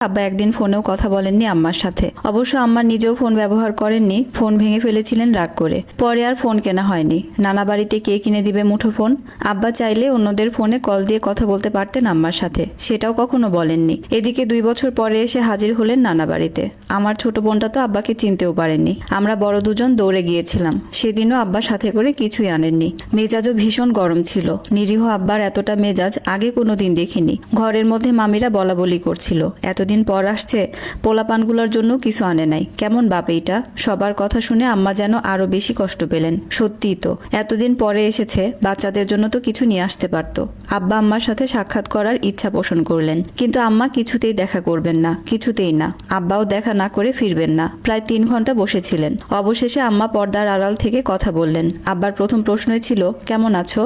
আব্বা একদিন ফোনেও কথা বলেননি আম্মার সাথে। অবশ্য আম্মা নিজেও ফোন ব্যবহার করেননি, ফোন ভেঙে ফেলেছিলেন রাগ করে। পরে আর ফোন কেনা হয়নি। নানা বাড়িতে কে কিনে দিবে মুঠো ফোন? আব্বা চাইলে অন্যদের ফোনে কল দিয়ে কথা বলতে পারতেন আম্মার সাথে, সেটাও কখনো বলেননি। এদিকে 2 বছর পরে এসে হাজির হলেন নানা বাড়িতে। আমার ছোট বোনটা তো আব্বাকে চিনতেও পারেননি। আমরা বড় দুজন দৌড়ে গিয়েছিলাম। সেদিনও আব্বা সাথে করে কিছুই আনেননি। মেজাজও ভীষণ গরম ছিল। নিরীহ আব্বার এতটা মেজাজ আগে কোনোদিন দেখিনি। ঘরের মধ্যে মামিরা বলাবলি করছিল, এতদিন পর আসছে, পোলাপানগুলোর জন্য কিছু আনে নাই। কেমন বাপ এইটা? সবার কথা শুনে আম্মা যেন আরো বেশি কষ্ট পেলেন। সত্যিই তো, এতদিন পরে এসেছে, বাচ্চাদের জন্য তো কিছু নিয়ে আসতে পারত। আব্বা আম্মার সাথে সাক্ষাৎ করার ইচ্ছা পোষণ করলেন, কিন্তু আম্মা কিছুতেই দেখা করবেন না, কিছুতেই না। আব্বাও দেখা না করে ফিরবেন না। প্রায় 3 ঘন্টা বসেছিলেন। অবশেষে আম্মা পর্দার আড়াল থেকে কথা বললেন। আব্বার প্রথম প্রশ্নই ছিল, কেমন আছো?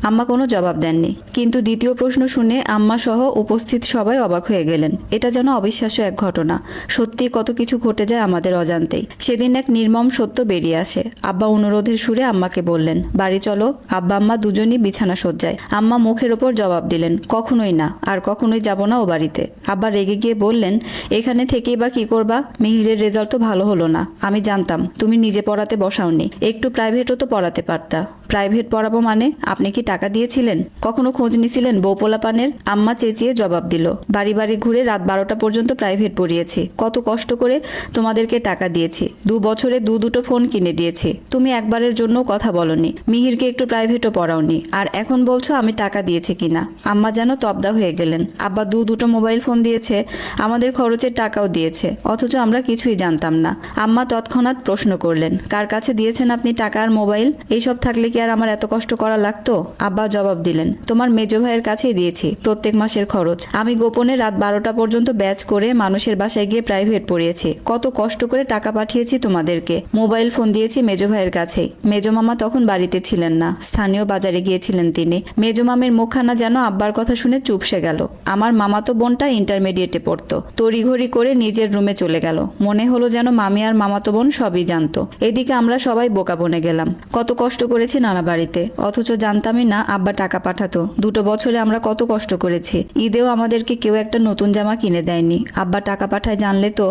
আম্মা কোনো জবাব দেননি। কিন্তু দ্বিতীয় প্রশ্ন শুনে আম্মা সহ উপস্থিত সবাই অবাক হয়ে গেলেন। এটা যেন অবিশ্বাস্য এক ঘটনা। সত্যি কত কিছু ঘটে যায় আমাদের অজান্তেই। সেদিন এক নির্মম সত্য বেরিয়ে আসে। আব্বা অনুরোধের সুরে আম্মাকে বললেন, বাড়ি চলো। আব্বা আম্মা দুজনই বিছানা সজ্জায়। আম্মা মুখের ওপর জবাব দিলেন, কখনোই না, আর কখনোই যাব না ও বাড়িতে। আব্বা রেগে গিয়ে বললেন, এখানে থেকেই বা কি করবা? মিহিরের রেজাল্ট তো ভালো হলো না। আমি জানতাম তুমি নিজে পড়াতে বসাওনি, একটু প্রাইভেটও তো পড়াতে পারতা। প্রাইভেট পড়াবো মানে? আপনি কি টাকা দিয়েছিলেন? কখনো খোঁজ নিছিলেন বউ পোলাপানের? আম্মা চেঁচিয়ে জবাব দিল, বাড়ি বাড়ি ঘুরে রাত 12টা পর্যন্ত প্রাইভেট পড়িয়েছি। কত কষ্ট করে তোমাদেরকে টাকা দিয়েছি। 2 বছরে দুটো ফোন কিনে দিয়েছি। তুমি একবারের জন্য কথা বলনি। মিহিরকে একটু প্রাইভেটও পড়াওনি, আর এখন বলছো আমি টাকা দিয়েছি কিনা। আম্মা যেন তবদা হয়ে গেলেন। আব্বা দুটো মোবাইল ফোন দিয়েছে, আমাদের খরচের টাকাও দিয়েছে, অথচ আমরা কিছুই জানতাম না। আম্মা তৎক্ষণাৎ প্রশ্ন করলেন, কার কাছে দিয়েছেন আপনি টাকা আর মোবাইল? এইসব থাকলে কি আর আমার এত কষ্ট করা লাগতো? আব্বা জবাব দিলেন, তোমার মেজো ভাইয়ের কাছেই দিয়েছি প্রত্যেক মাসের খরচ। আমি গোপনে রাত 12টা পর্যন্ত ব্যাচ করে মানুষের বাসায় গিয়ে প্রাইভেট পড়িয়েছি। কত কষ্ট করে টাকা পাঠিয়েছি তোমাদেরকে। মোবাইল ফোন দিয়েছি মেজো ভাইয়ের কাছেই। মেজো মামা তখন বাড়িতে ছিলেন না, স্থানীয় বাজারে গিয়েছিলেন তিনি। মেজো মামের মুখখানা যেন আব্বার কথা শুনে চুপসে গেল। আমার মামাতো বোনটা ইন্টারমিডিয়েটে পড়তো। তড়িঘড়ি করে নিজের রুমে চলে গেল। মনে হলো যেন মামি আর মামাতো বোন সবই জানতো। এদিকে আমরা সবাই বোকা বনে গেলাম। কত কষ্ট করেছি নানা বাড়িতে, অথচ জানতামই না আব্বা টাকা পাঠাতো। 2 বছরে আমরা কত কষ্ট করেছি। ঈদেও আমাদেরকে কেউ একটা নতুন জামা কিনে দেয়নি। আব্বা টাকা পাঠায় জানলে তো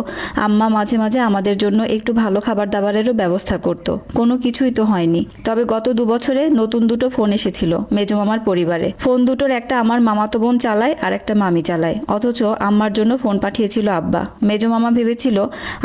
আম্মা মাঝে মাঝে আমাদের জন্য একটু ভালো খাবার দাবারেরও ব্যবস্থা করত। কোনো কিছুই তো হয়নি। তবে গত 2 বছরে নতুন 2 ফোন এসেছিল মেজো মামার পরিবারে। ফোন দুটোর একটা আমার মামাতো বোন চালায় আর একটা মামি চালায়, অথচ আম্মার জন্য ফোন পাঠিয়েছিল আব্বা। মেজো মামা ভেবেছিল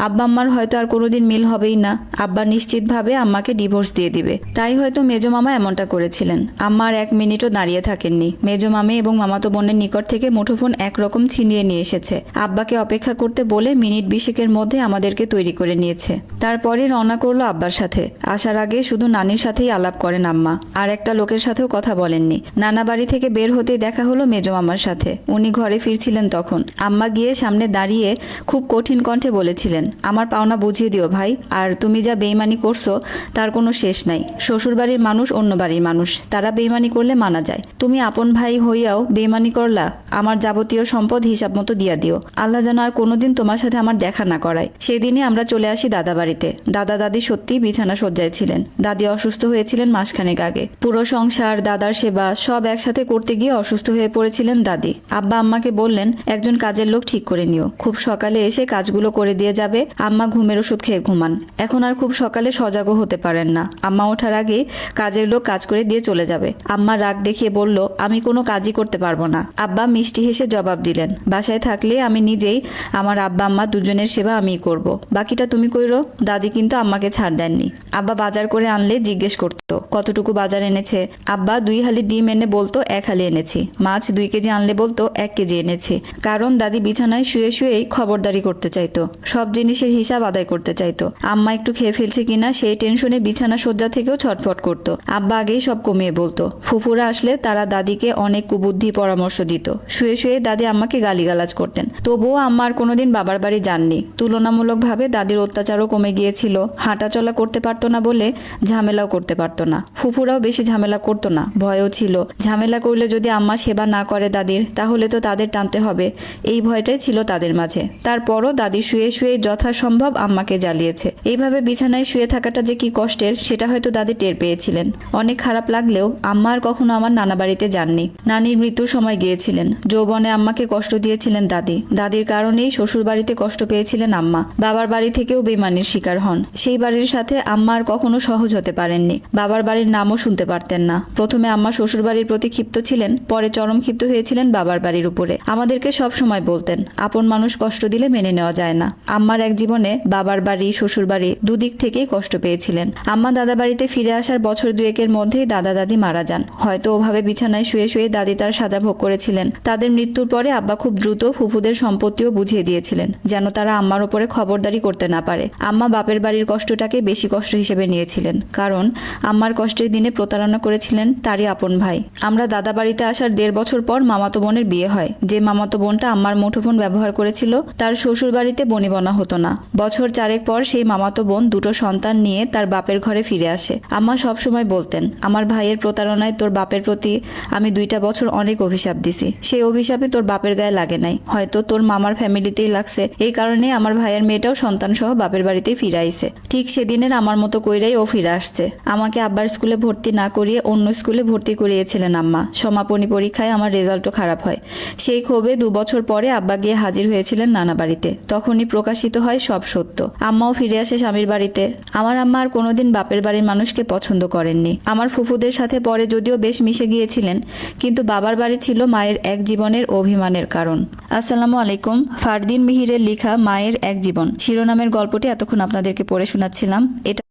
আব্বা আম্মার হয়তো আর কোনোদিন মিল হবেই না। আব্বা নিশ্চিতভাবে আম্মাকে ডিভোর্স দিয়ে দিবে। তাই হয়তো মেজো মামা এমনটা করেছিলেন। আম্মা আর 1 মিনিটও দাঁড়িয়ে থাকেননি। মেজো মামি এবং মামাতো বোনের নিকট থেকে মুঠোফোন একরকম ছিনিয়ে নিয়ে এসেছে। আব্বাকে অপেক্ষা করতে বলে মিনিট 20 মধ্যে আমাদেরকে তৈরি করে নিয়েছে। তারপরে রওনা করলো আব্বার সাথে। আসার আগে শুধু নানির সাথেই আলাপ করেন আম্মা, আর একটা লোকের সাথেও কথা বলেননি। নানা বাড়ি থেকে বের হতেই দেখা হলো মেজো মামার সাথে। উনি ঘরে ফিরছিলেন তখন। আম্মা গিয়ে সামনে দাঁড়িয়ে খুব কঠিন কণ্ঠে বলেছিলেন, আমার পাওনা বুঝিয়ে দিও ভাই, আর তুমি যা বেইমানি করছো তার কোনো শেষ নাই। শ্বশুর বাড়ির মানুষ অন্য বাড়ির মানুষ, তারা বেইমানি করলে মানা যায়। তুমি আপন ভাই হইয়াও বেইমানি করলা। আমার যাবতীয় সম্পদ হিসাব মতো দিয়া দিও। আল্লাহ যেন আর কোনোদিন তোমার সাথে আমার দেখা না করায়। সেদিনই আমরা চলে আসি দাদা বাড়িতে। দাদা দাদি সত্যিই বিছানা সজ্জায় ছিলেন। দাদি অসুস্থ হয়েছিলেন মাসখানেক আগে। পুরো সংসার, দাদার সেবা সব একসাথে করতে গিয়ে অসুস্থ হয়ে পড়েছিলেন দাদি। আব্বা আম্মাকে বললেন, একজন কাজের লোক ঠিক করে নিও, খুব সকালে এসে কাজগুলো করে দিয়ে যাবে। আম্মা ঘুমের ওষুধ খেয়ে ঘুমান। এখন আর খুব সকালে সজাগও হতে পারেন না। আম্মা ওঠার আগে কাজের লোক কাজ করে দিয়ে চলে যাবে। আম্মা রাগ দেখিয়ে বলল, আমি কোনো কাজই করতে পারবো না। আব্বা মিষ্টি হেসে জবাব দিলেন, বাসায় থাকলে আমি নিজেই আমার আব্বা আম্মা দুজনের সেবা আমিই করব, বাকিটা তুমি কইরো। দাদি কিন্তু আম্মাকে ছাড় দেননি। আব্বা বাজার করে আনলে জিজ্ঞেস করতো কতটুকু বাজার এনেছে। আব্বা 2 হালি ডিম এনে বলতো 1 হালি এনেছি। মাছ 2 কেজি আনলে বলতো 1 কেজি এনেছি। কারণ দাদি বিছানায় শুয়ে শুয়েই খবরদারি করতে চাইতো, সব জিনিসের হিসাব আদায় করতে চাইতো। আম্মা একটু খেয়ে ফেলছে কিনা সেই টেনশনে বিছানা সজ্জা থেকেও ছটফট করতো। আব্বা আগেই সব কমিয়ে বলতো। ফুফুরা আসলে তারা দাদিকে অনেক কুবুদ্ধি পরামর্শ দিত। শুয়ে শুয়ে দাদি আম্মাকে গালিগালাজ করতেন। তবুও আম্মা আর কোনোদিন বাবার বাড়ি যাননি। তুলনামূলকভাবে দাদির অত্যাচারও কমে গিয়েছিল। হাঁটাচলা করতে পারতো না বলে ঝামেলাও করতে পারতো না। ফুফুরাও বেশি ঝামেলা করতো না, ভয়ও ছিল। ঝামেলা করলে যদি আম্মা সেবা না করে দাদির, তাহলে তো তাদের টানতে হবে, এই ভয়টাই ছিল তাদের মাঝে। তারপরও দাদি শুয়ে শুয়ে যথাসম্ভব আম্মাকে জ্বালিয়েছে। এইভাবে বিছানায় শুয়ে থাকাটা যে কি কষ্টের সেটা হয়তো দাদি টের পেয়েছিলেন। অনেক খারাপ লাগলেও আম্মা আর কখনো আমার নানা বাড়িতে যাননি। নানির মৃত্যুর সময় গিয়েছিলেন। যৌবনে আম্মাকে কষ্ট দিয়েছিলেন দাদি। দাদির কারণেই শ্বশুর বাড়িতে কষ্ট পেয়েছিলেন আম্মা। বাবার বাড়ি থেকেও বেইমানির শিকার হন। সেই বাড়ির সাথে আম্মা আর কখনো সহজ হতে পারেননি। বাবার বাড়ির নামও শুনতে পারতেন না। প্রথমে আম্মা শ্বশুর বাড়ির প্রতি ক্ষিপ্ত ছিলেন, পরে চরম ক্ষিপ্ত হয়েছিলেন বাবার বাড়ির উপরে। আমাদেরকে সব সময় বলতেন, আপন মানুষ কষ্ট দিলে মেনে নেওয়া যায় না। আম্মার এক জীবনে বাবার বাড়ি শ্বশুর বাড়ি দুদিক থেকেই কষ্ট পেয়েছিলেন। আম্মা দাদা বাড়িতে ফিরে আসার বছর দুয়েকের মধ্যেই দাদা দাদি মারা যান। হয়তো ওভাবে বিছানায় শুয়ে শুয়ে দাদি তার সাজা ভোগ করেছিলেন। তাদের মৃত্যুর পরে আব্বা খুব দ্রুত ফুফুদের সম্পত্তিও বুঝিয়ে দিয়েছিলেন, যেন তারা আম্মার উপরে খবরদারি করতে না পারে। আম্মা বাপের বাড়ির কষ্টটাকে বেশি কষ্ট হিসেবে নিয়েছিলেন, কারণ আম্মার কষ্টের দিনে প্রতারণা করেছিলেন তারই আপন ভাই। আমরা দাদা বাড়িতে আসার 1.5 বছর পর মামাতো বোনের বিয়ে হয়। যে মামাতো বোনটা আম্মার মুঠোফোন ব্যবহার করেছিল, তার শ্বশুর বাড়িতে বনিবনা হতো না। বছর 4 পর সেই মামাতো বোন 2টো সন্তান নিয়ে তার বাপের ঘরে ফিরে আসে। আম্মা সবসময় বলতেন, আমার ভাইয়ের প্রতারণায় তোর বাপের প্রতি আমি 2টা বছর অনেক অভিশাপ দিছি। সেই অভিশাপে তোর বাপের গায়ে লাগে নাই, হয়তো তোর মামার ফ্যামিলিতেই লাগছে। এই কারণে আমার ভাইয়ের মেয়েটাও সন্তান সহ বাপের বাড়িতেই ফিরে আইছে। ঠিক সেদিনের আমার মতো কইরাই ও ফিরে আসছে। আমাকে আব্বার স্কুলে ভর্তি না করিয়ে অন্য স্কুলে ভর্তি করিয়েছিলেন আম্মা। সমাপনী পরীক্ষায় আমার রেজাল্টও খারাপ হয়। সেই ক্ষোভে 2 বছর পরে আব্বা গিয়ে হাজির হয়েছিলেন নানা বাড়িতে। তখনই প্রকাশিত হয় সব সত্য। আম্মাও ফিরে আসে স্বামীর বাড়িতে। আমার আম্মা আর কোনোদিন বাপের বাড়ির মানুষকে পছন্দ করেননি। আমার ফুফুদের সাথে পরে যদিও বেশ মিশে গিয়েছিলেন, কিন্তু বাবার বাড়ি ছিল মায়ের এক জীবনের অভিমানের কারণ। আসসালামু আলাইকুম। ফারদিন মিহিরের লেখা মায়ের এক জীবন শিরোনামের গল্পটি এতক্ষণ আপনাদেরকে পড়ে শোনাচ্ছিলাম। এটা